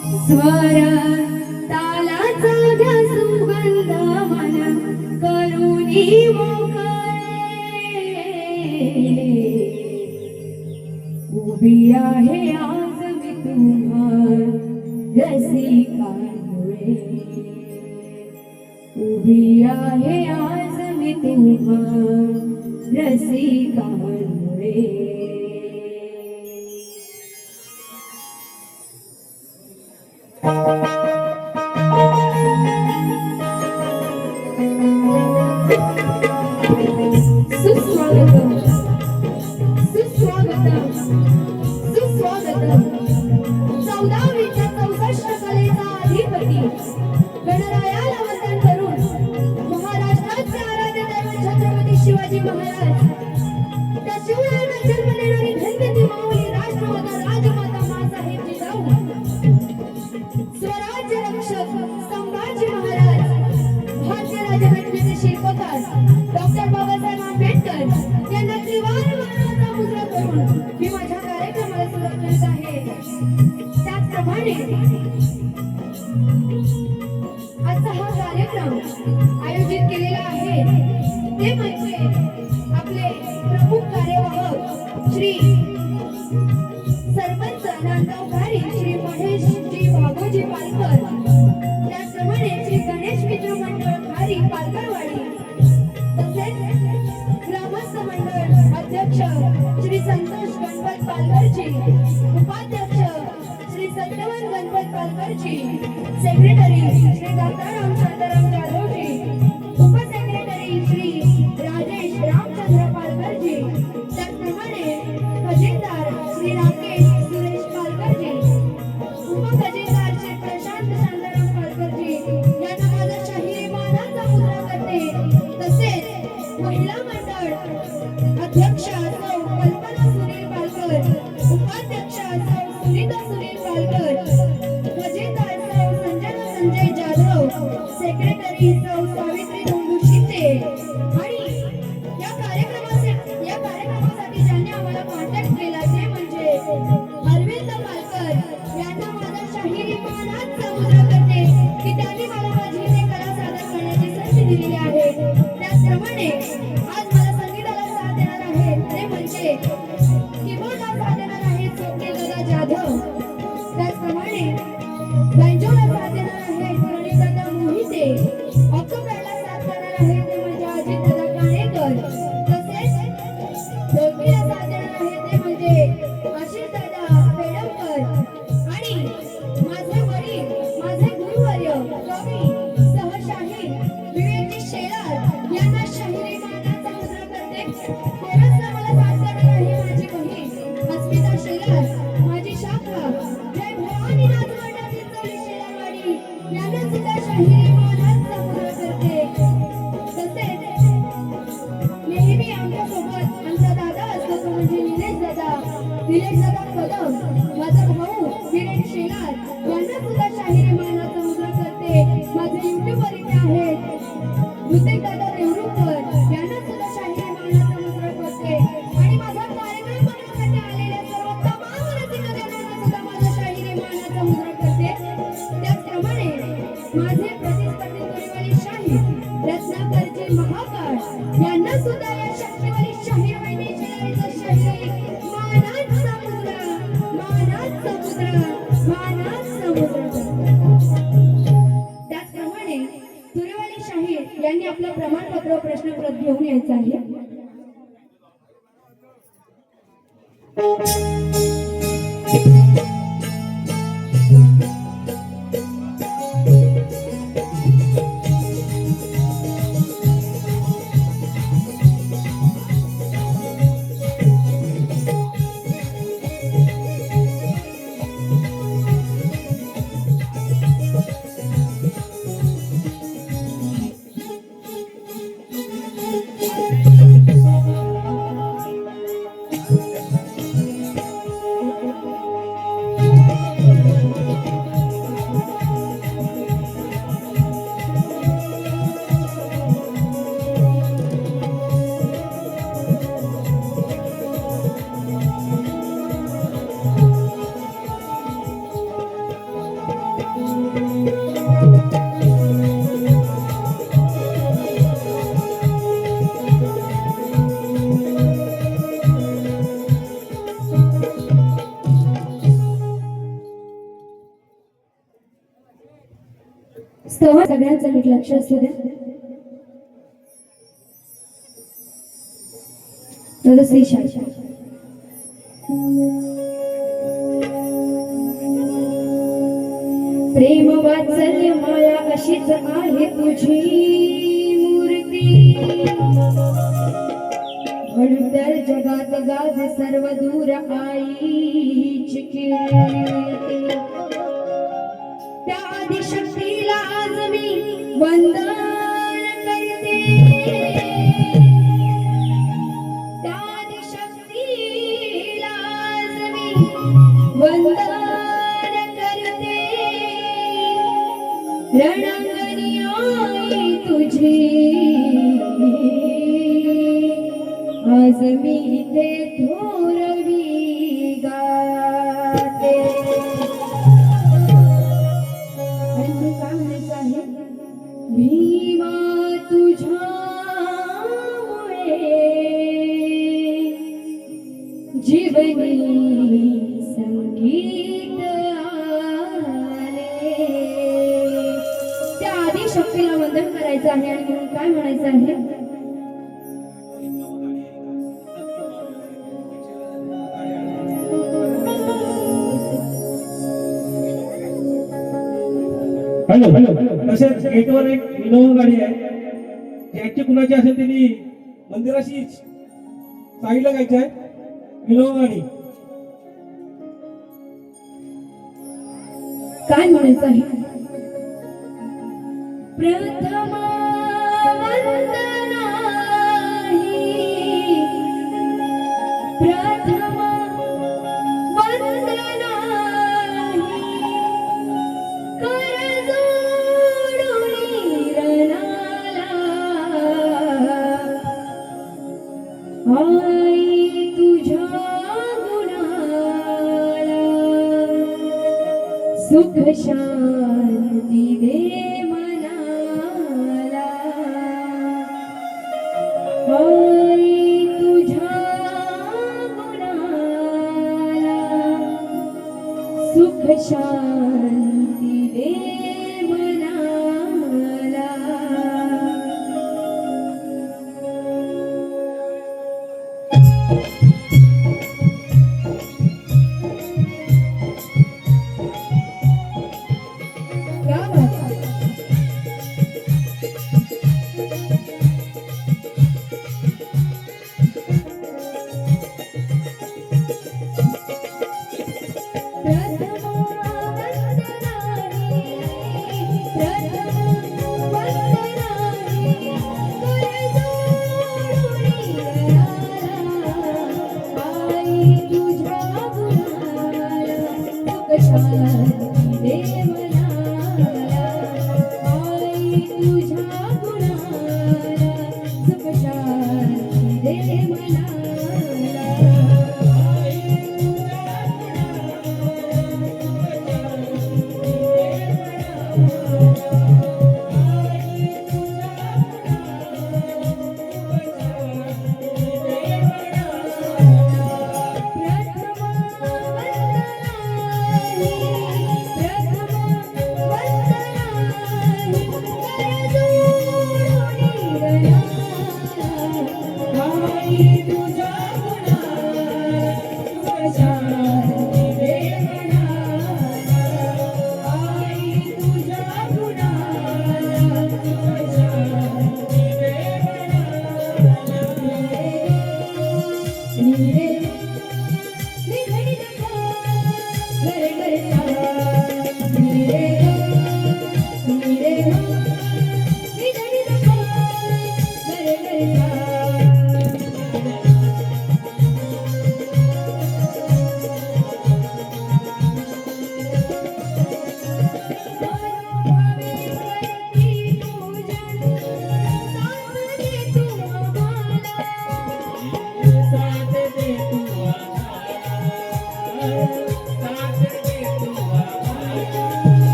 स्वर तालाचा घ्या सुगंध मन करुणी मोकळे उभी आहे आज मी तुम्हा रसिकांमुळे उभी आहे आज मी तुम्हा रसिकांमुळे सुस्वागतम सुस्वागतम सुस्वागतम 14वीच्या 64 कलेचा अधिपती गणरायाला वंदन करून महाराष्ट्राचे आराध्य दैवत छत्रपती शिवाजी महाराज त्या शिवरायांना जन्म देणारी धन्यती माऊली राष्ट्रमाता राजमाता मासाहेब जिजाऊ स्वराज्य रक्षक संभाजी महाराज भारतीय राज्यघटनेचे शिल्पकार डॉक्टर बाबासाहेब आंबेडकर यांना त्रिवार वंदनाचा मुजरा करून मी माझ्या कार्यक्रमाला सुरुवात करत आहे. त्याचप्रमाणे आजचा हा कार्यक्रम आयोजित केलेला आहे ते म्हणजे आपले प्रमुख कार्यवाहक श्री सरपंच नांदगाव घारी श्री महेशजी भागोजी पालकर, त्याचप्रमाणे श्री गणेश मित्र मंडळ घारी पालकरवाडी, तसेच ग्रामस्थ मंडळ अध्यक्ष श्री संतोष गणपत पालकरजी, उपाध्यक्ष श्री सत्यवान गणपत पालकरजी, सेक्रेटरी श्री दत्ताराम शांताराम जाधवजी, उपसेक्रेटरी श्री राजेश रामचंद्र पालकरजी, त्याचप्रमाणे खजिनदार श्री राकेश सुरेश पालकरजी, उपखजिनदार श्री प्रशांत शांताराम पालकरजी यांना माझा शाहिरी मानाचा मुजरा करते. तसेच महिला मंडळ अध्यक्ष सौ कल्पना सुनील पालकर, उपाध्यक्ष सौ सुनीता सुनील पालकर, खजिनदार सौ संजना संजय जाधव, सेक्रेटरी सौ सावित्री धोंडू शिंदे आणि या कार्यक्रमासाठी ज्यांनी आम्हाला कॉन्टॅक्ट केला ते म्हणजे अरविंद पालकर यांना माझा शाहिरी मानाचा मुजरा करते की त्यांनी मला माझी ही कला सादर करण्याची संधी दिलेली आहे. त्याचप्रमाणे आज मला संगीताला साथ देणार आहे ते म्हणजे कीबोर्डला साथ देणार आहे स्वप्नील दादा जाधव, त्याचप्रमाणे बँजोला साथ देणार आहे प्रणिता मोहिते, ऑक्टोपॅडला साथ देणार आहे ते म्हणजे अजित दादा काणेकर, तसेच ढोलकीला साथ देणार आहे ते म्हणजे आशिष दादा पेडमकर आणि माझे वडील माझे गुरुवर्य कवी सहशाहीर विवेकजी शेलार यांना शाहिरी मानाचा मुजरा करते. कोरसला मला साथ देणार आहे माझी बहीण अस्मिता शेलार, माझी शाखा जय भवानी राजवाड्यातील चौली शेलारवाडी यांना सुद्धा शाहिरी मानाचा मुजरा करते. तसेच नेहमी आमच्या सोबत आमचा दादा असतो तो म्हणजे निलेश दादा कदम, माझा भाऊ विरेन शेलार यांना सुद्धा शाहिरी मानाचा मुजरा करते. माझे युट्यूबर इथे आहेत ऋतिक दादा देवरुखकर यांना सुद्धा शाहिरी मानाचा मुजरा करते आणि माझा कार्यक्रम बघण्यासाठी आलेल्या सर्व तमाम रसिकजनांना सुद्धा माझा शाहिरी मानाचा मुजरा करते. त्याचप्रमाणे माझे प्रतिस्पर्धी तुरीवाली शाहीर रत्नाकरजी महाकाळ यांना सुद्धा या शक्तिवाली शाहीर वहिनी शेलारीचा शाहिरी मानाचा मुजरा त्याचप्रमाणे तुरीवाली शाहीर यांनी आपलं प्रमाणपत्र प्रश्नपत्र घेऊन यायचं आहे. स्तवन सगळ्यांचं नीट लक्ष असू द्या. तुझं शाळा प्रेम वात्सल्य माया अशीच आहे तुझी मूर्ती. म्हणून तर जगात गाज सर्व दूर आईची कीर्ती. त्या आदिशक्तीला आज मी वंदन करते. त्या आदिशक्तीला आज मी वंदन करते. रणांगणी आई तुझी आज मी इथे थोरवी गाते. भीमा तुझ्यामुळे जीवनी संगीत आले. त्या आधी शक्तीला वंदन करायचं आहे आणि म्हणून काय म्हणायचं आहे. तसेच गेटवर एक इनोव्हा गाडी आहे. ज्याची कुणाची असेल त्यांनी मंदिराशी साईडला जायचं आहे. इनोव्हा गाडी काय म्हणायचं आहे. प्रथम वंदना ही, प्रथम वंदना ही, कर जोडून रणाला. आई तुझ्या गुणाला सुख शांती दे मनाला. आई तुझ्या गुणाला सुख शांती दे मनाला. क्या बात है. प्रथम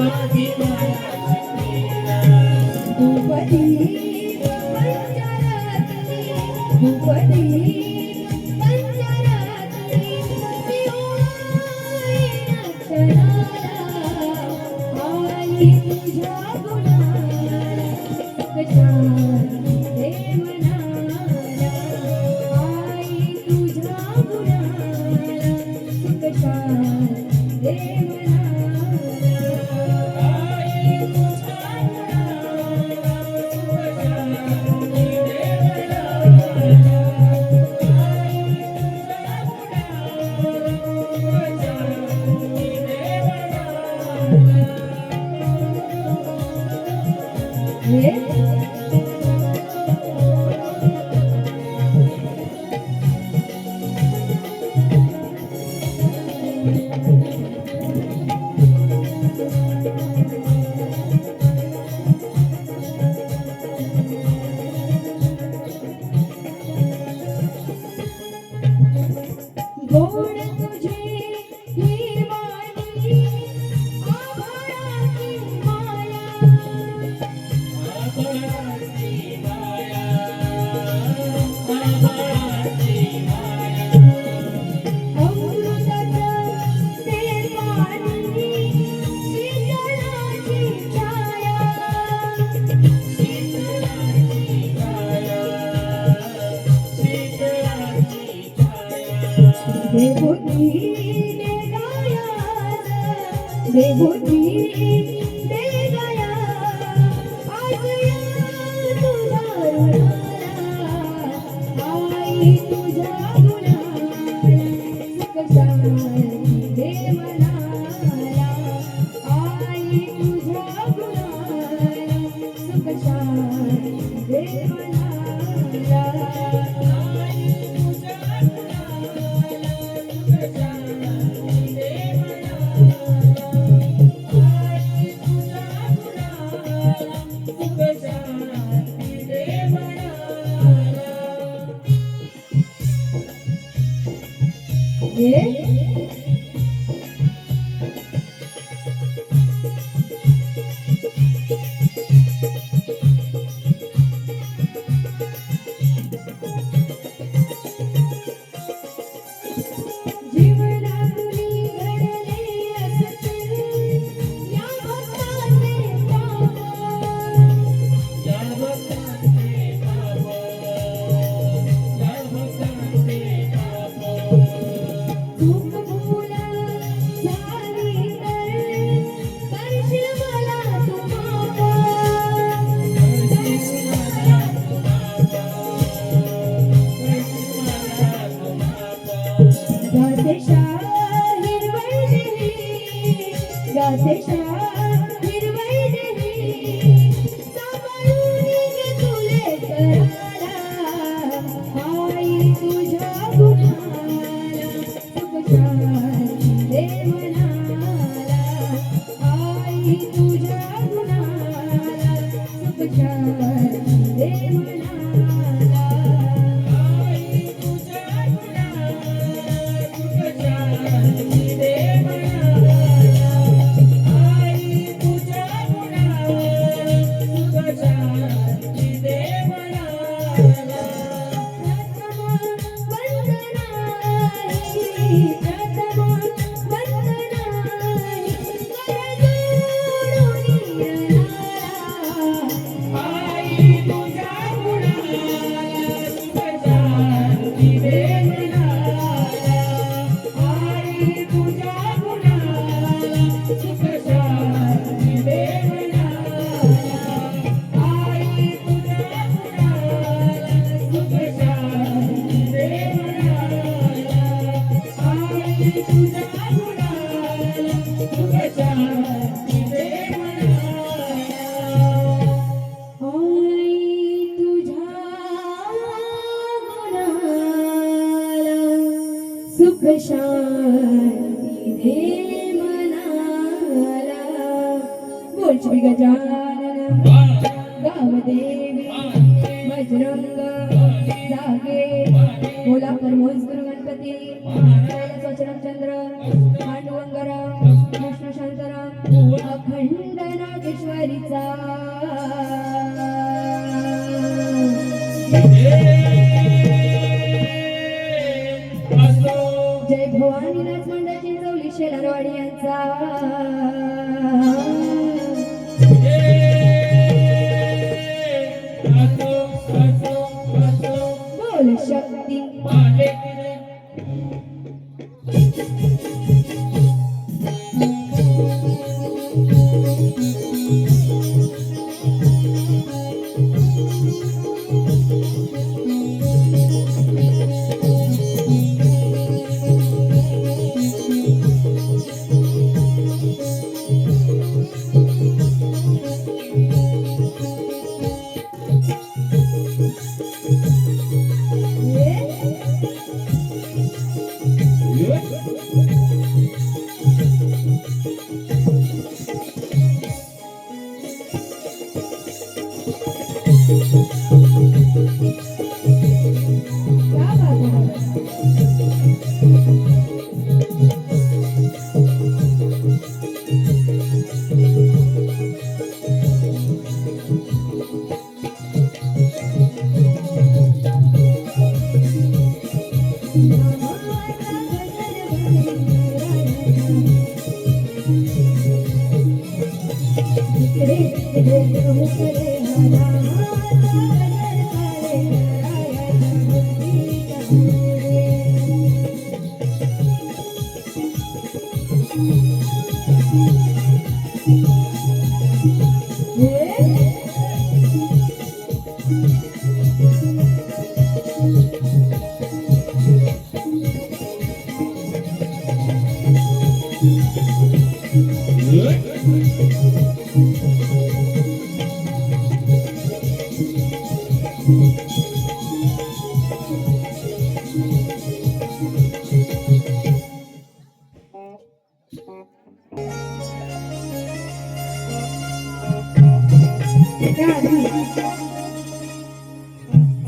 माझी माया शिकवीला. भूपती पंचरत्नी, भूपती पंचरत्नी, पिओळीन क्षणाला, आई तुझ्या गुणाला, सुखशांती दे मनाला, आई तुझ्या गुणाला, सुखशांती दे मनाला. आई तुझ्या गुणाला, सुखशांती दे मनाला. आई तुझ्या गुणाला, सुखशांती दे मनाला. हे गोड तुझे ही वाणी, आभाळाची माया, आभाळाची माया, आभाळाची माया. अमृताचं ते पाणी, शीतलाची छाया, शीतलाची छाया, शीतलाची छाया. देवोती दे गायास, देवोती दे गाया, आज या तुझ्या रुणाला, आई तुझ्या गुणाला, सुखशांती दे मनाला, आई तुझ्या गुणाला, सुखशांती दे मनाला. आई तुझ्या गुणाला, सुखशांती दे मनाला. आई तुझ्या गुणाला, सुखशांती दे मनाला. हे जीवनातुनी घडले असतील या भक्ताचे पाप, या भक्तांचे पाप, या भक्तांचे पाप. चूक भूल झाली तर करशील मला तू माफ, करशील मला तू माफ. गादेशा हिरवळ देही, गादेशा हिरवळ देही, सांभाळून घे तुले कराला, आई तुझ्या गुणाला, सुखशांती दे मनाला, आई तुझ्या गुणाला, सुखशांती दे मनाला. आई तुझ्या गुणाला, सुखशांती दे मनाला. आई तुझ्या गुणाला, सुखशांती दे मनाला. प्रथम वंदनाही, प्रथम वंदनाही, करजोडून येणारा, आई तुझ्या गुणाला, सुखशांती दे मनाला. आई तुझ्या गुणाला, सुखशांती दे मनाला. आई तुझ्या गुणाला, सुखशांती दे मनाला. आई तुझ्या गुणाला, सुखशांती दे मनाला. आई तुझ्या गुणाला, सुख शांती दे मनाला. बोल श्री गजानन गावदेवी बजरंग जागे, बोला परमोस्तर गणपती, कैलासवासी रामचंद्र, पांडुरंगराव, कृष्ण शांताराम, अखंड हरीचा जय भवानी नाच मंडळ चिंचवली शेलारवाडी यांचा बोल शक्ती क्या बात है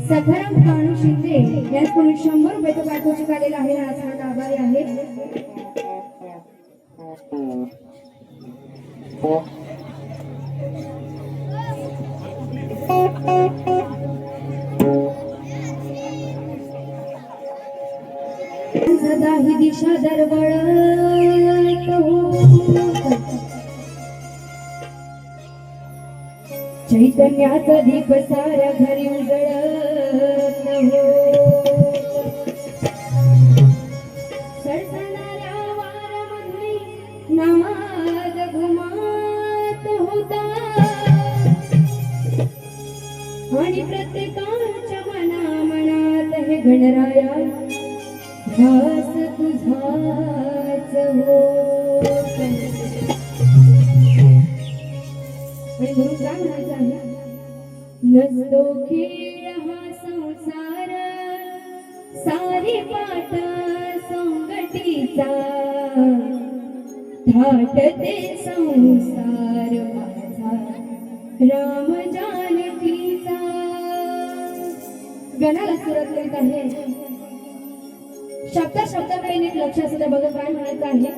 सखाराम कानू शिंदे याकडून 100 रुपये तो पाठवण्यात आलेला आहे. आज हा आभारी आहे. सदा ही दिशा दरवळत हो चैतन्याचा दीप साऱ्या घरी उजळत हो सळसळणाऱ्या वाऱ्यामध्ये नाद घुमत होता आणि प्रत्येकाच्या मनात हे गणराया ध्यास तुझाच हो आणि म्हणून काय म्हणायचं आहे नसतो खेळ हा संसार सारी पाठ संगतीचा थाटते संसार माझा राम जानकीचा. गणाला सुरुवात करीत आहे. शब्दाकडे नीट लक्ष असू द्या. बघा काय म्हणायचं आहे.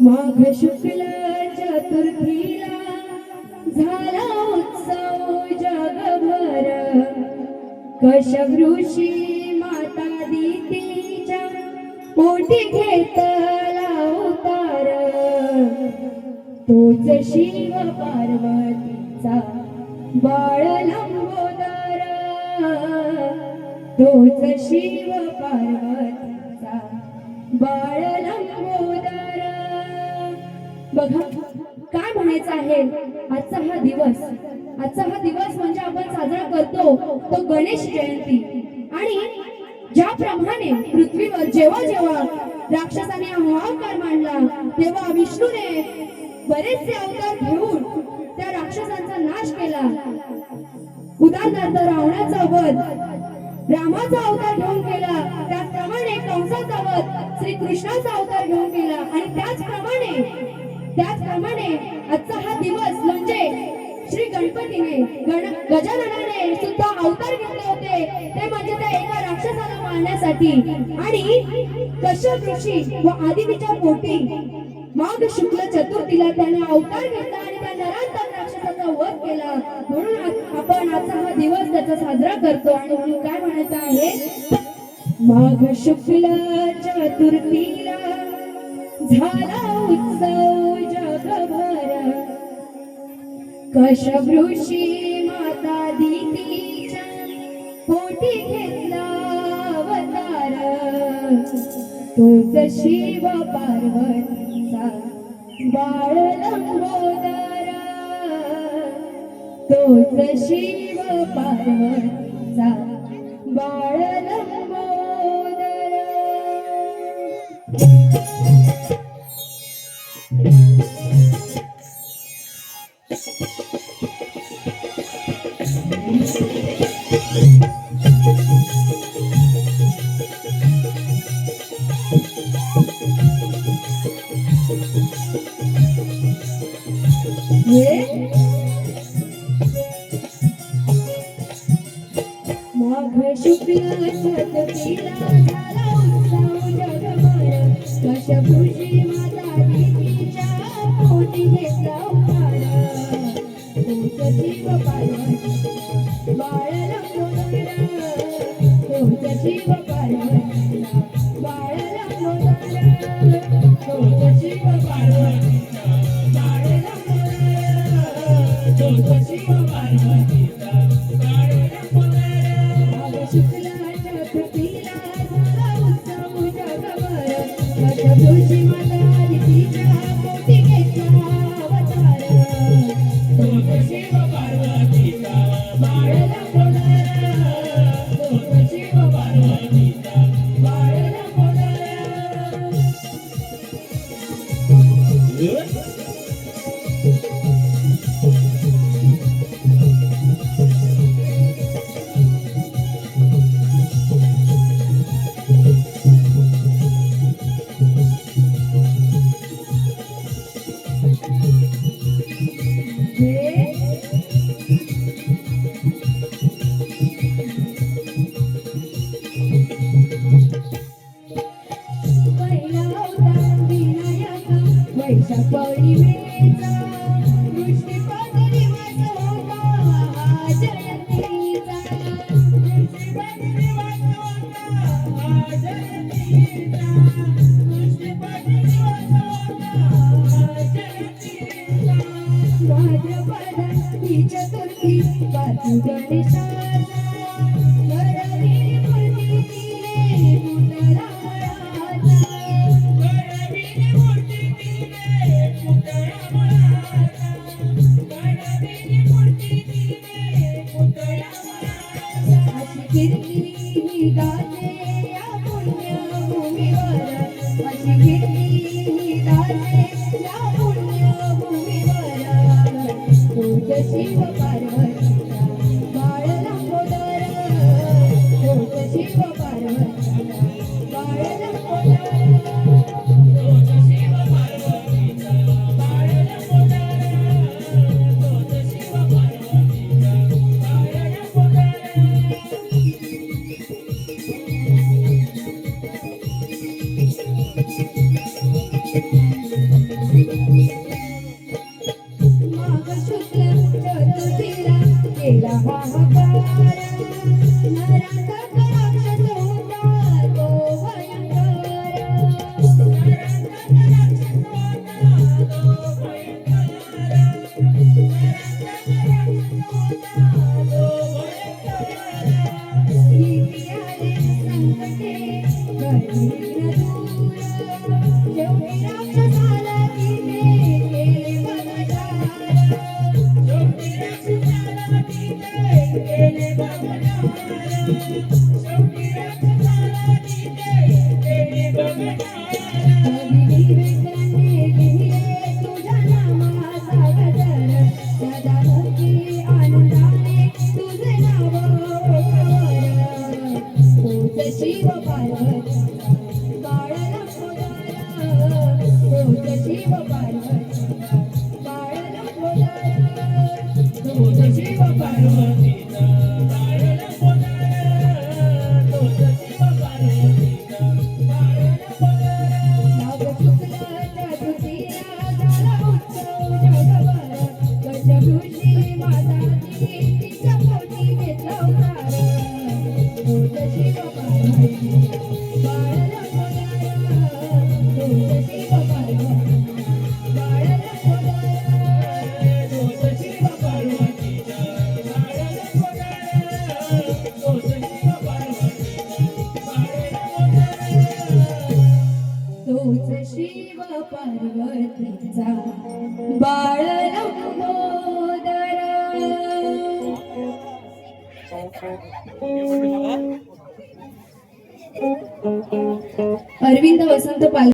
माघ शुक्ल चतुर्थीला झाला उत्सव जगभर कशवृषी माता दितीच्या पोटी घेतला उतार तोच शिव पार्वतीचा बाळ लंबोदर तोच शिव पार्वतीचा बाळ लंबोदर. बघा काय म्हणायचं आहे. आजचा हा दिवस म्हणजे आपण साजरा करतो तो गणेश जयंती. आणि ज्याप्रमाणे पृथ्वीवर जेव्हा राक्षसाने हाहाकार मांडला तेव्हा विष्णूने बरेचसे अवतार घेऊन त्या राक्षसांचा नाश केला. उदाहरणार्थ रावणाचा वध रामाचा अवतार घेऊन केला. त्याचप्रमाणे कंसाचा वध श्रीकृष्णाचा अवतार घेऊन केला. आणि त्याचप्रमाणे आजचा हा दिवस म्हणजे श्री गणपतीने गजाननाने सुद्धा अवतार घेतले होते. ते म्हणजे त्या एका राक्षसाला मारण्यासाठी. आणि कश्यप ऋषी व आदितीच्या पोटी माघ शुक्ल चतुर्थीला त्याने अवतार घेतला आणि त्या नरांतर राक्षसाचा उत्सव साजरा करतो आणि म्हणून काय म्हणत आहे, माघ शुक्ल चतुर्थीला झाला उत्सव जगभर, कशवृषी माता दितीच्या पोटी घेतला अवतार, तोच शिव पार्वतीचा बाळ लंबोदर, तोच शिव पार्वतीचा बाळ लंबोदर. माघ शुक्ल चतुर्थीला झाला उत्सव जगभर, कशवृषी माता दितीच्या पोटी घेतला अवतार, तोच शिव पार्वतीचा बाळ लंबोदर, तोच शिव पार्वतीचा बाळ लंबोदर, तोच शिव पार्वतीचा बाळ लंबोदर, तोच शिव पार्वतीचा बाळ लंबोदर. माघ शुक्ल चतुर्थीला झाला उत्सव जगभर, कशवृषी माता दितीच्या पोटी घेतला अवतार, तोच शिव पार्वतीचा बाळ लंबोदर, तोच शिव पार्वतीचा बाळ लंबोदर. वैशाख पौर्णिमेचा दृष्टिपथ दिवस होता जयंतीचा, दृष्टिपथ दिवस होता जयंतीचा, दृष्टिपथ दिवस होता जयंतीचा. भाद्रपद ही चतुर्थी वाचू गणेशाचा, घरवी मूर्ती तिने पुतळा मळाचा, घरवी मूर्ती तिने पुतळा मळाचा, घरवी मूर्ती तिने पुतळा मळाचा. अशी कीर्ती ही गाते या पुण्यभूमीवर, अशी कीर्ती ही गाते या पुण्यभूमीवर, तोच शिव पार्वतीचा बाळ लंबोदर, तोच शिव पार्वतीचा बाळ लंबोदर, तोच शिव पार्वतीचा बाळ लंबोदर, तोच शिव पार्वतीचा बाळ लंबोदर. माघ शुक्ल चतुर्थीला केला हाहाकार, नराचा राक्षस होता तो भयंकर, नराचा राक्षस होता तो भयंकर, नराचा राक्षस होता तो भयंकर. भीती आली संकटे करीन दूर, शेवटी राक्षसाला तिने केले बघणार, शेवटी राक्षसाला तिने केले बघणार, शेवटी राक्षसाला तिने केले बघणार. विवेकाने लिहिले तुझ्या नामाचा गजर, सदामुखी आनंदाने तुझे नाव ओळखवर, तोच शिव पार्वतीचा बाळ लंबोदर, तोच शिव पार्वतीचा बाळ लंबोदर, तोच शिव पार्वतीचा बाळ लंबोदर, तोच शिव पार्वतीचा बाळ लंबोदर. माघ शुक्ल चतुर्थीला झाला उत्सव जगभर, कशवृषी माता दितीच्या पोटी पार्वती घेतला अवतार तोच शिव पार्वती बाळ लंबोदर तोच शिव पार्वती बाळ लंबोदर तोच शिव पार्वती बाळ लंबोदर तोच शिव पार्वती तोच शिव पार्वतीचा बाळ लंबोदर. अरविंद वसंत पाल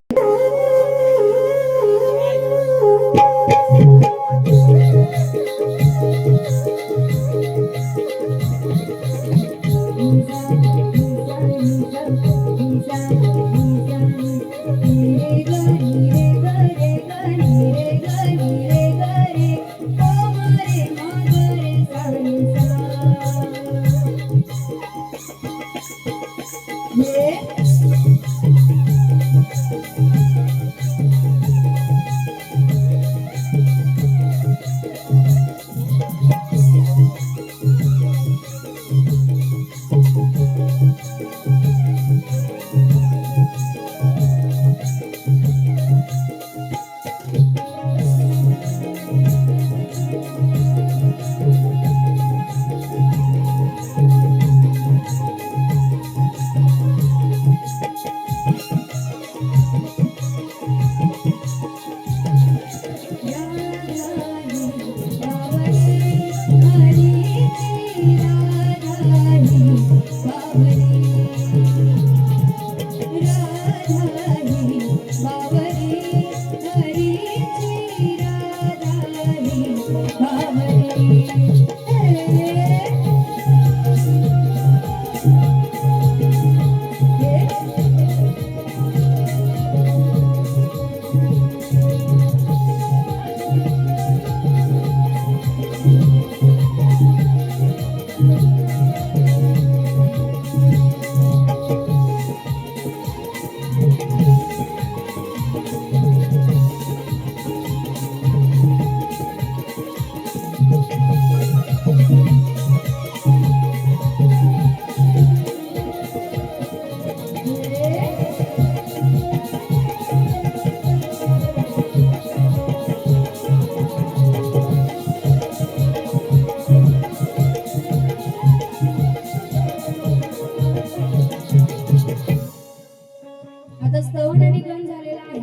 आता स्तवन आणि गण झालेला आहे.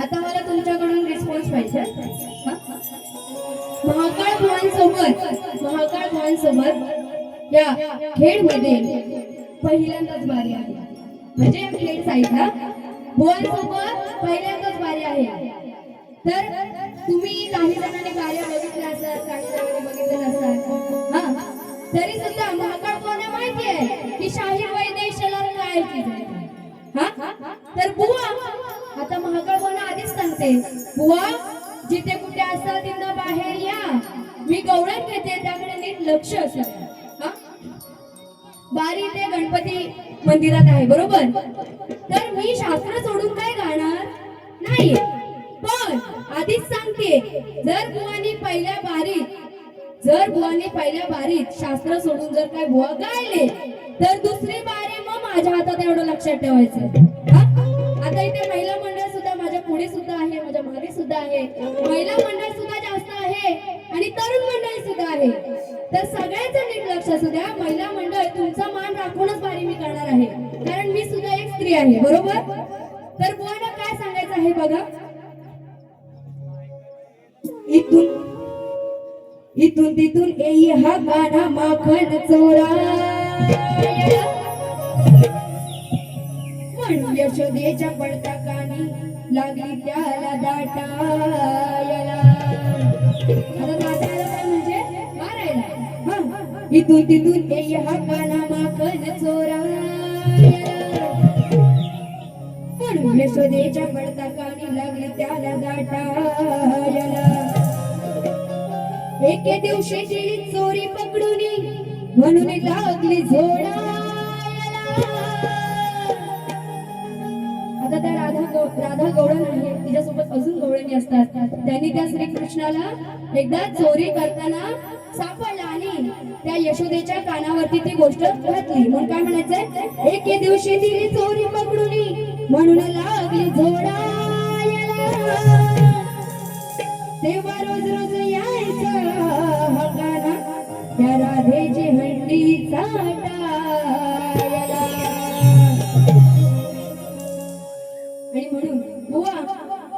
आता मला तुमच्याकडून रिस्पॉन्स पाहिजे. महाकाळ भुवन या खेळ मध्ये पहिल्यांदाच बारी आहे. म्हणजे या खेळ साईडला भुवन सोबत पहिल्यांदाच बारी आहे. तर तुम्ही काही जणांनी बाऱ्या बघितल्या असतात, काही जणांनी बघितल्या नसतात. हा तरी सुद्धा महाकाळ भुवनला माहिती आहे की शाहीर वैदेशाला काय केलं. हा तर बुवा आता महाकाळ भुवन आधीच सांगते, बुवा जिथे कुठे असाल तिथं बाहेर या. मी गवळण घेते त्याकडे नीट लक्ष असू द्या. बारी ते गणपती मंदिरात आहे बरोबर. तर मी शास्त्र सोडून काय गाणार नाही. पण आधीच सांगते, जर बुवानी पहिल्या बारीत शास्त्र सोडून जर काय बुवा गायले तर दुसरी बारी मग माझ्या हातात. एवढं लक्षात ठेवायचं. आता इथे महिला मंडळ सुद्धा माझ्या पुढे सुद्धा आहे, माझ्या मागे सुद्धा आहे. महिला मंडळ सुद्धा जास्त आहे आणि तरुण मंडळी सुद्धा आहे. तर सगळ्यांचं नीट लक्ष असू द्या. महिला मंडळ तुमचा मान राखूनच बारी मी करणार आहे, कारण मी सुद्धा एक स्त्री आहे बरोबर. तर बुवांना काय सांगायचं आहे बघा. इथून तिथून येई हा गाणा माखन चोरायला, म्हणून यशोदेच्या पडता कानी लागली त्याला दाटायला. आता दाटायला काय म्हणजे मारायला. इथून तिथून येई हा गाणा माखन चोरायला, म्हणून यशोदेच्या पडता कानी लागली त्याला दाटायला. एके दिवशी केली चोरी पकडून म्हणून लागली झोडायला. आता त्या राधा गवळण आहे, तिच्यासोबत अजून गवळणी असतात. त्यांनी त्या श्रीकृष्णाला एकदा चोरी करताना सापडला आणि त्या यशोदेच्या कानावरती ती गोष्ट घातली. म्हणून काय म्हणायचंय, एके दिवशी दिली चोरी पकडून म्हणून लागली झोडायला. तेव्हा रोज रोज यायचा हा गाणा त्या राधेची हंडी चाटायला. आणि म्हणून बुवा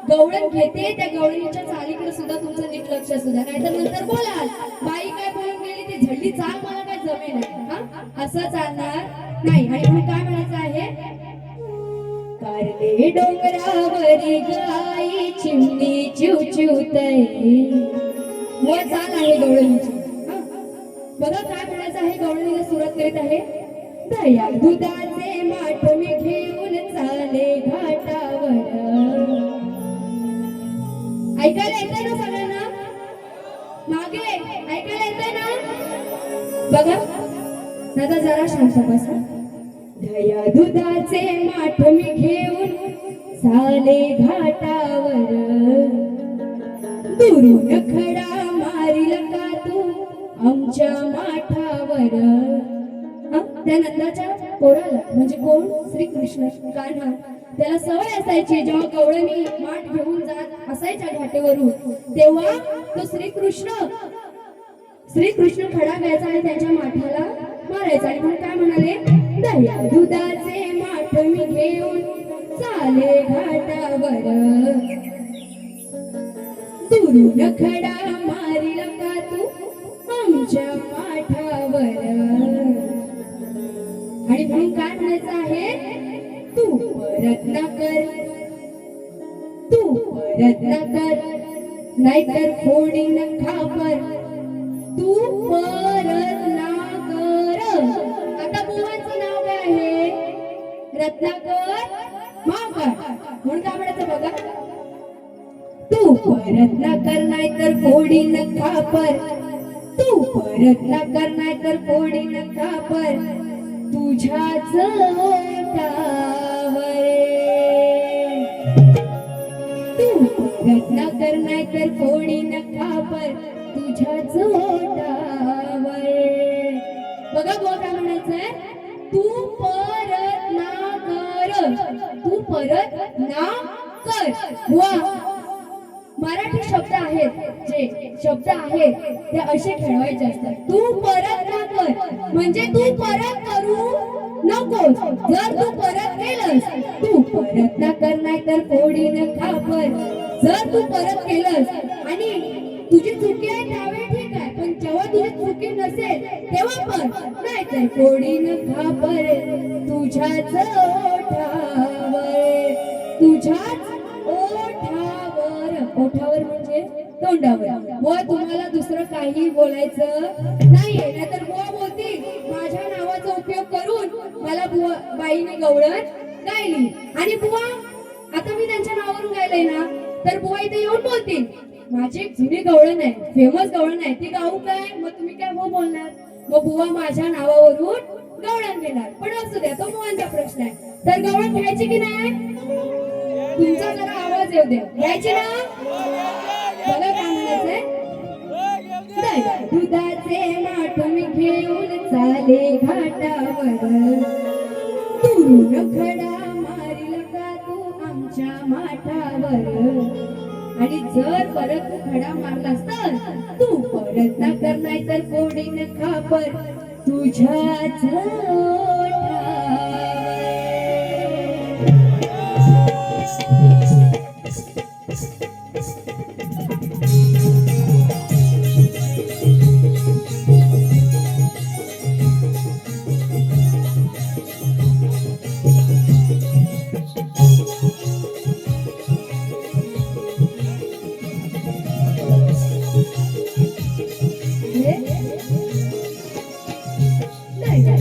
गवळण घेते, त्या गवळणीच्या चालीकडे सुद्धा तुमचं नीट लक्ष सुद्धा, नाहीतर नंतर बोलाल बाई काय बोलून गेली ती झडली चाल मला काय जमेल हा, असं चालणार नाही. आणि म्हणून काय म्हणायचं आहे, कारले डोंगरावरी गाई चिमणी चिवचिवतय. व चाल आहे गवळणीची. बघा काय म्हणायचं आहे, गवळणीला सुरुवात करीत आहे, दया दुधाचे माठ मी घेऊन चाले घाटावर. ऐकायला येतंय ना सगळ्यांना, मागे ऐकायला येतंय ना. बघा दादा जरा शांत बसा. दया दुधाचे माठ मी घेऊन चाले घाटावर, दुरून खडा मारील का तू आमच्या माठावर. त्या नंदाच्या पोराला म्हणजे कोण, श्रीकृष्ण कान्हा, त्याला सवय असायची जेव्हा गवळणी माठ घेऊन जात असायच्या घाटेवरून तेव्हा तो श्रीकृष्ण खडा घ्यायचा आणि त्यांच्या माठाला मारायचा. आणि म्हणून काय म्हणाले, दया दुधाचे माठ मी घेऊन चाले घाटावर, दुरून खडा मारील का तू आमच्या माठावर. आणि म्हणून काय म्हणायचं आहे, तू परत ना कर, तू परत ना कर, नाहीतर फोडीन खापर, तू परत ना कर. आता बुवांचं नाव काय आहे, रत्नाकर माकर. म्हणून काय म्हणायचं बघा, तू परत ना कर नाहीतर फोडीन खापर, तू परत ना कर नाहीतर फोडीन खापर तुझ्याच ओठावर. तू परत ना कर नाहीतर फोडीन खापर तुझ्याच ओठावर. बघा बुवा काय म्हणायचंय, तू परत ना कर, तू परत ना कर. बुवा मराठी शब्द आहेत, जे शब्द आहेत ते असे खेळवायचे असतात. तू परत ना कर म्हणजे तू परत करू नको. जर तू परत केलंस, तू परत ना कर नाहीतर फोडीन खापर. जर तू परत केलंस आणि तुझी चुकी आहे त्यावेळी ठीक आहे, पण जेव्हा तुझी चुकी नसेल तेव्हा पण नाहीतर फोडीन खापर तुझ्याच ओठावर, तुझ्याच ओठावर. ओठावर म्हणजे तोंडावर. बुवा तुम्हाला दुसरं काही बोलायचं नाहीये, नाहीतर बुवा बोलतील माझ्या नावाचा उपयोग करून मला बुवा बाईने गवळण गायली. आणि बुवा आता मी त्यांच्या नावावरून गायलंय ना, तर बुवा इथे येऊन बोलतील माझी एक जुनी गवळण आहे, फेमस गवळण आहे, ती गाऊ काय. मग तुम्ही काय हो बोलणार, मग बुवा माझ्या नावावरून गवळण घेणार. पण असू द्या, तो बुवांचा प्रश्न आहे. तर गवळण घ्यायची की नाही, तुमचा जरा आवाज येऊ द्या, घ्यायची ना. बघा काय म्हणायचंय, दया दुधाचे माठ मी घेऊन चाले घाटावर, दुरून खडा मारील का तू आमच्या माठावर. आणि जर परत तू खडा मारलास तर तू परत ना कर नाहीतर फोडीन खापर तुझ्याच ओठावर.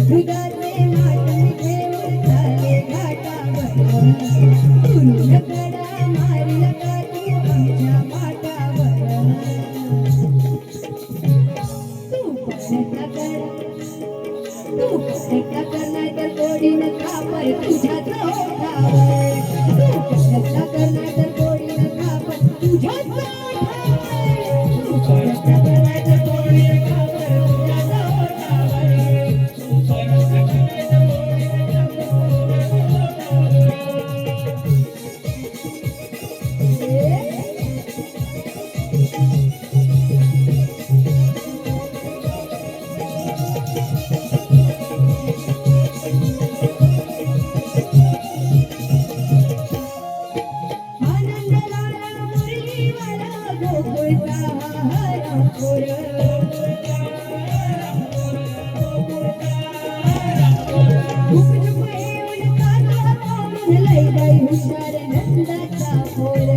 दुधाचे माठ मी घेऊन चाले घाटावर, दुरून खडा मारील का तू आमच्या माठावर. तू परत ना कर, तू परत ना कर नाहीतर फोडीन खापर तुझ्याच ओठावर, तू परत ना कर नाहीतर फोडीन खापर तुझ्याच ओठावर, तू परत ना कर नाहीतर फोडीन खापर रामपुर झुक झुक येऊन काचा पाहून लई बाई हुशार नंदाचा पोर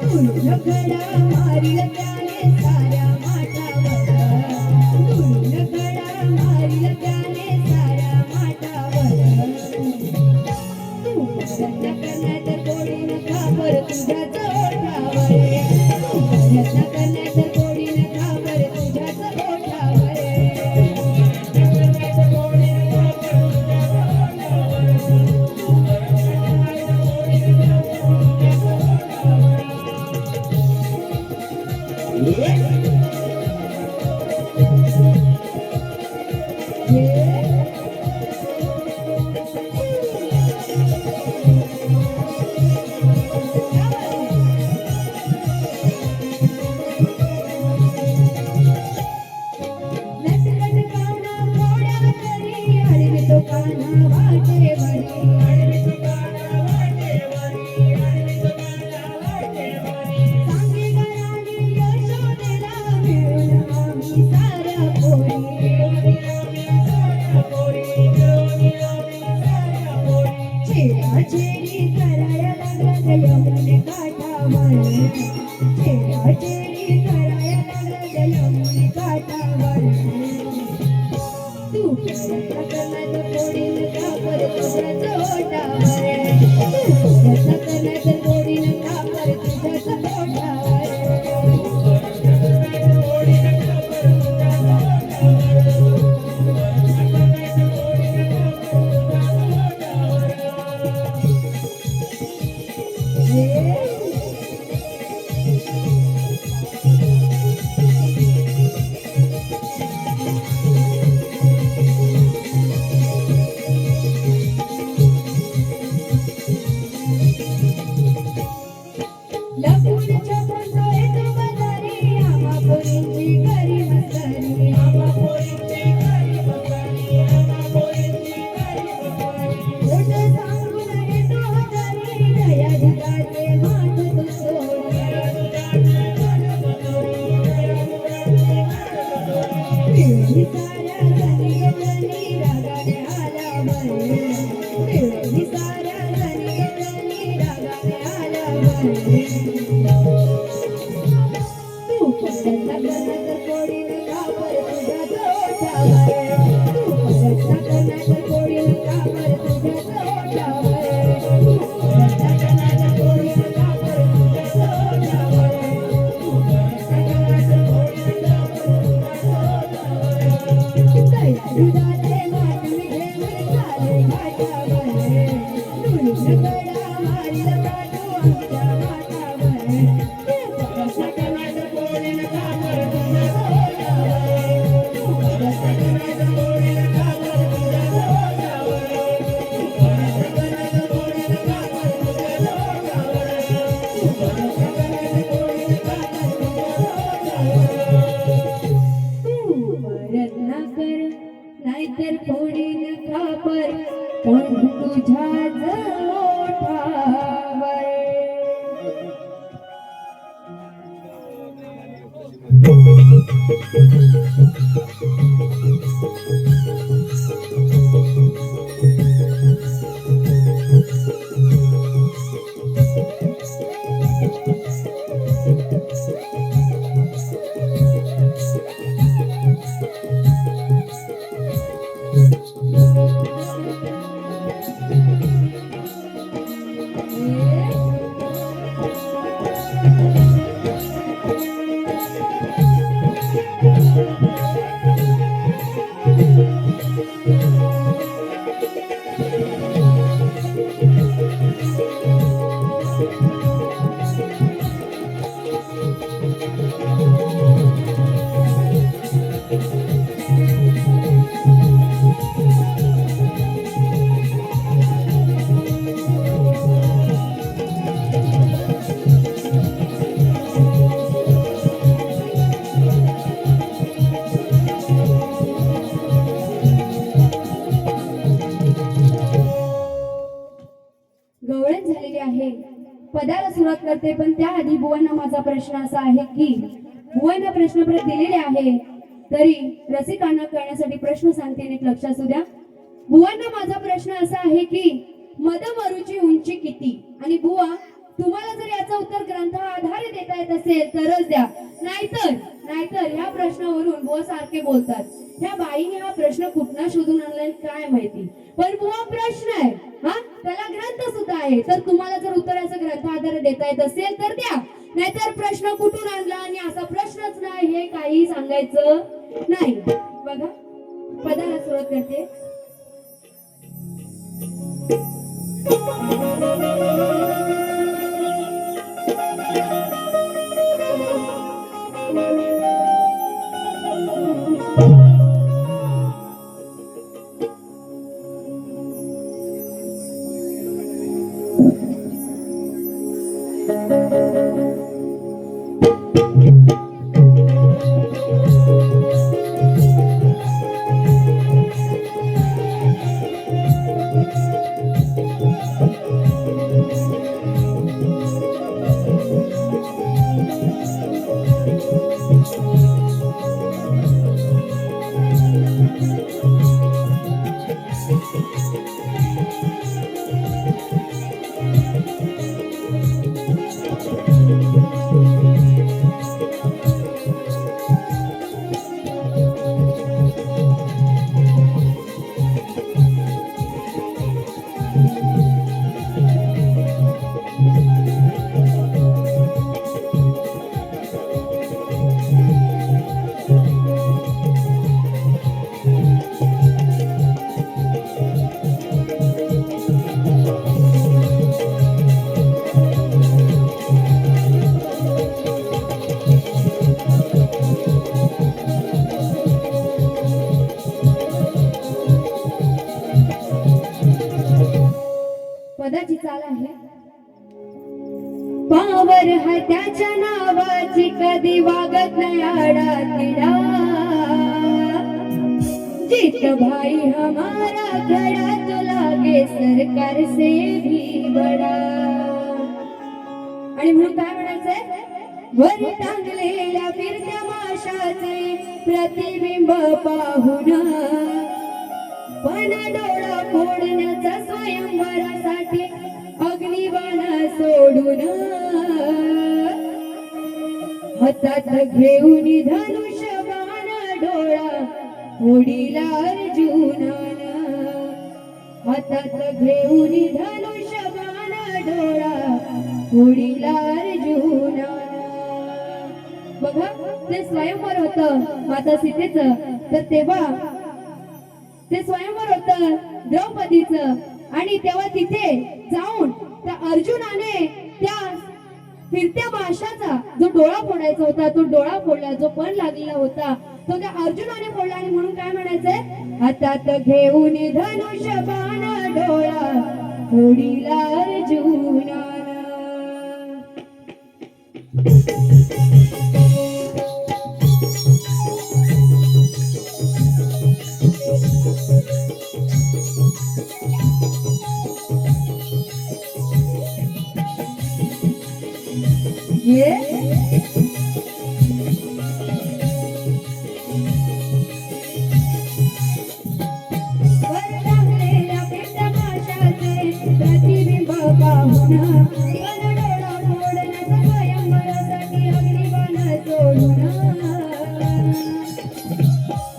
धुळून कडा मारील त्याने साऱ्या माठावर धुळून कडा मारील त्याने साऱ्या माठावर तू प्रयत्न करण्यात गोडीन खाबर तुझ्याच ओठावर तू प्रयत्न करण्यात गोडीन खाबर तुझ्याच ओठावर नटखट काना फोड्या तरी हळवीतो काना वाटे सांगे गराने यशोदेला मिळून आम्ही साऱ्या छेडा छेडी कराया लागला यमुने काठावर छेडा छेडी कराया लागला यमुने काठावर तू प्रयत्न करण्यात गोडीन खापर तुझ्याच ओठावर तू प्रयत्न करण्यात गोडीन खापर तुझ्याच ओठावर लपून छपून डोळे बजारी आम्हा पोरींची खरी मस्करी खोट सांगून येतो हजारी दया ढगाचे माठ तू सोड पिवळी साऱ्या जणी जणी रागाने आल्यावर पिवळी साऱ्या जणी जणी रागाने आल्यावर तू प्रयत्न करण्यात गोडीन खापर तुझ्याच ओठावर तू प्रयत्न करण्यात गोडीन खापर तुझ्याच ओठावर तू प्रयत्न करण्यात गोडीन खापर तुझ्याच ओठावर तू प्रयत्न करण्यात गोडीन खापर तुझ्याच ओठावर दया दुधाचे माठ मी घेऊन चाले घाटावर धुळून कडा मारील काठू आमच्या माठावर प्रयत्न करण्यात गोडीन खापर तुझ्याच ओठावर तू प्रयत्न करण्यात गोडीन खापर तुझ्याच ओठावर तू प्रयत्न करण्यात गोडीन खापर तुझ्याच ओठावर तू प्रयत्न करण्यात गोडीन खापर तुझ्याच ओठावर तू प्रयत्न कर नाहीतर गोडीन खापर पण तुझ्याच ओठावर सुरुवात करते, पण त्याआधी बुवांना माझा प्रश्न असा आहे की बुवांना प्रश्नपत्र दिलेले आहे, तरी रसिकांना कळण्यासाठी प्रश्न सांगते, नीट लक्ष असू द्या. बुवांना माझा प्रश्न असा आहे की मदमरूची उंची किती? आणि बुवा तुम्हाला जर याचं उत्तर ग्रंथा आधारे देता येत असेल तरच द्या, नाहीतर ह्या प्रश्नावरून बुवा सारखे बोलतात. ह्या बाईने हा प्रश्न कुठला शोधून आणलाय काय माहिती, पण बुवा प्रश्न आहे हा, त्याला ग्रंथ सुद्धा आहे. तर तुम्हाला जर उत्तराचं ग्रंथ आधारे देता येत असेल तर द्या, नाहीतर प्रश्न कुठून आणला आणि असा प्रश्नच नाही हे काही सांगायचं नाही. बघा पदाला सुरुवात करते. पदाची चाल आहे. पावर है त्याच्या नावाची, कधी वागत नाही आडातिडा. जीत भाई हमारा खड़ा, तो लागे सरकार से भी बडा. आणि म्हणून काय म्हणायचंय, वर टांगलेल्या फिरत्या माशाचे प्रतिबिंब पाहून पण डोळा फोडण्याचा स्वयंवरासाठी अग्निबाण सोडून हातात घेऊन धनुष्यबाण डोळा फोडीला अर्जुनानं. हातात घेऊन धनुष्यबाण डोळा फोडीला अर्जुनानं. बघा ते स्वयंवर होतं माता सीतेचं, तर तेव्हा ते स्वयंवर होतं द्रौपदीचं, आणि तेव्हा तिथे जाऊन त्या अर्जुनाने त्या फिरत्या माशाचा जो डोळा फोडायचा होता तो डोळा फोडला, जो पण लागलेला होता तो त्या अर्जुनाने फोडला. आणि म्हणून काय म्हणायचंय, हातात घेऊन धनुष्य बाण डोळा फोडीला अर्जुनानं. प्रतिबिंब पाहून डोळा फोडण्याचा स्वयंवरासाठी अग्निबाण सोडून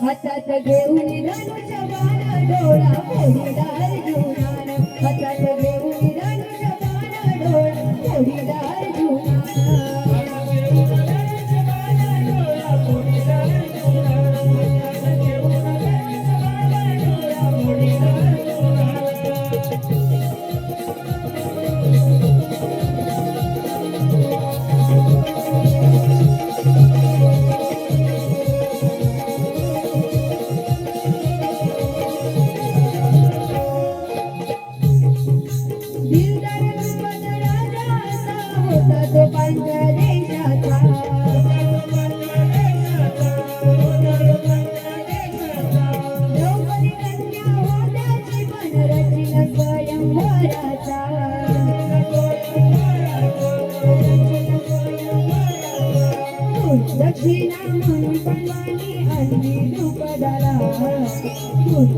हातात घेऊन धनुष्य बाण डोळा फोडीला अर्जुनानं. हातात घेऊन धनुष्य बाण डोळा फोडीला अर्जुनानं.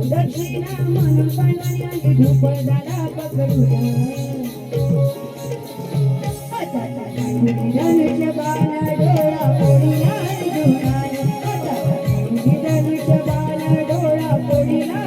दक्षिणा म्हणून पांडवांनी आणि धूप झाला पकडून धनुष्य बाण डोळा फोडीला अर्जुनाने धनुष्य बाण डोळा फोडीला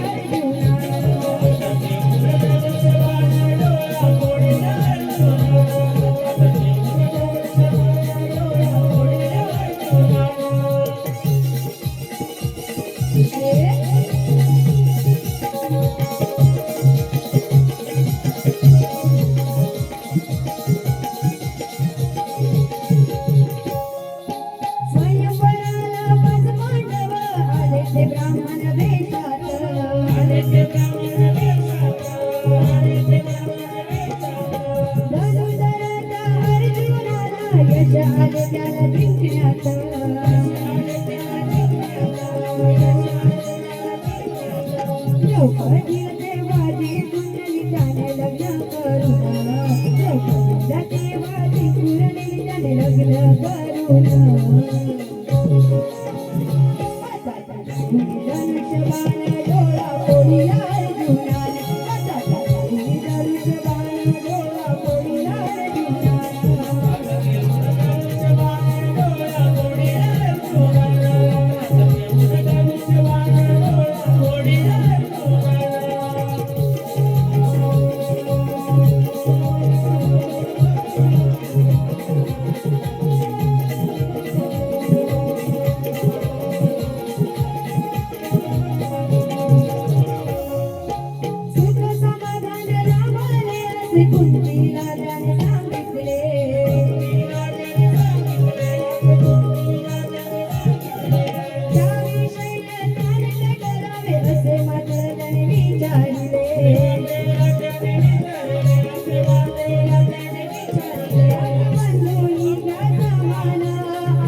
स्वयंवराला पाच पांडव आले ते ब्राह्मण वेशात धनुधराचा अर्जुनाला यश आले त्याला जिंकण्यात द्रौपदीला देवाची कुंडली त्याने लग्न करून द्रौपदीला देवाची कुंडली त्याने लग्न करून धनुष्य बाण डोळा फोडीला अर्जुनाने धनुष्य बाण डोळा फोडीला सुख समाधान रामाने असे कुंतीला त्याने सांगितले त्याविषयी त्याने काय करावे असे मात्र त्याने विचारले बंधुनी घ्या सामान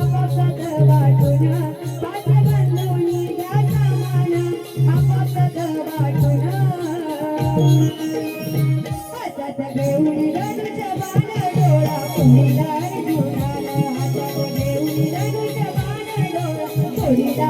आपापसात वाटून पाच बंधुनी घ्या सामान आपापसात वाटून हातात घेऊन धनुष्य बाण डोळा फोडीला अर्जुनाला हातात घेऊन धनुष्य बाण डोळा फोडीला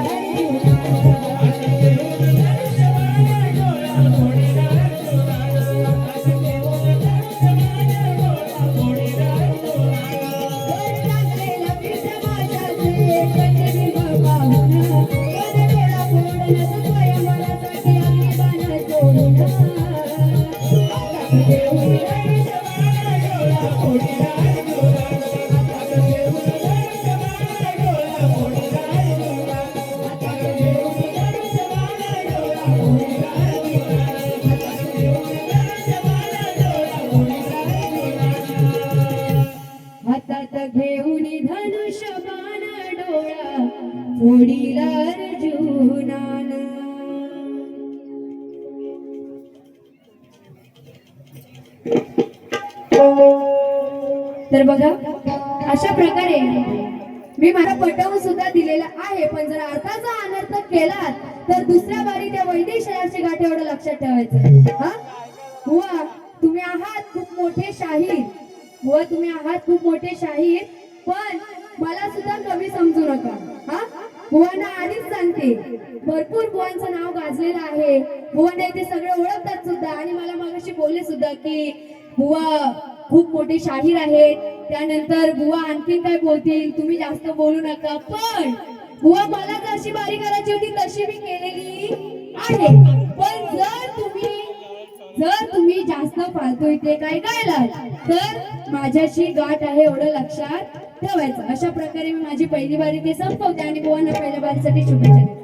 लागलेला पीठ माझ्याचे प्रतिबिंब पाहून मन डोळा फोडला स्वयंवरासाठी अग्निबाण सोडून घेऊन धनुष्य बाण डोळा फोडीला हातात घेऊन धनुष्य बाण डोळा फोडीला अर्जुनानं तर बघा अशा प्रकारे मी मला पटवून सुद्धा दिलेला आहे, पण जर अर्थाचा अनर्थ केला तर दुसऱ्या बारी त्या वैदिक शहराची गाठ एवढं लक्षात ठेवायचं. हा बुवा तुम्ही आहात खूप मोठे शाहीर, बुवा तुम्ही आहात खूप मोठे शाहीर, पण मला सुद्धा कमी समजू नका. हा बुवांना आधीच सांगते, भरपूर बुवांचं नाव गाजलेलं आहे, बुवांना इथे सगळे ओळखतात सुद्धा आणि मला मागाशी बोलले सुद्धा की बुवा खूप मोठे शाहीर आहेत. त्यानंतर बुवा आणखीन काय बोलतील, तुम्ही जास्त बोलू नका. पण बुवा मला जशी बारी करायची होती तशी मी केलेली आहे, पण जर तुम्ही जास्त फालतू इथे काय गायलात तर माझ्याशी गाठ आहे एवढं लक्षात ठेवायचं. अशा प्रकारे मी माझी पहिली बारी ते संपवते आणि बुवांना पहिल्या बारीसाठी शुभेच्छा देते.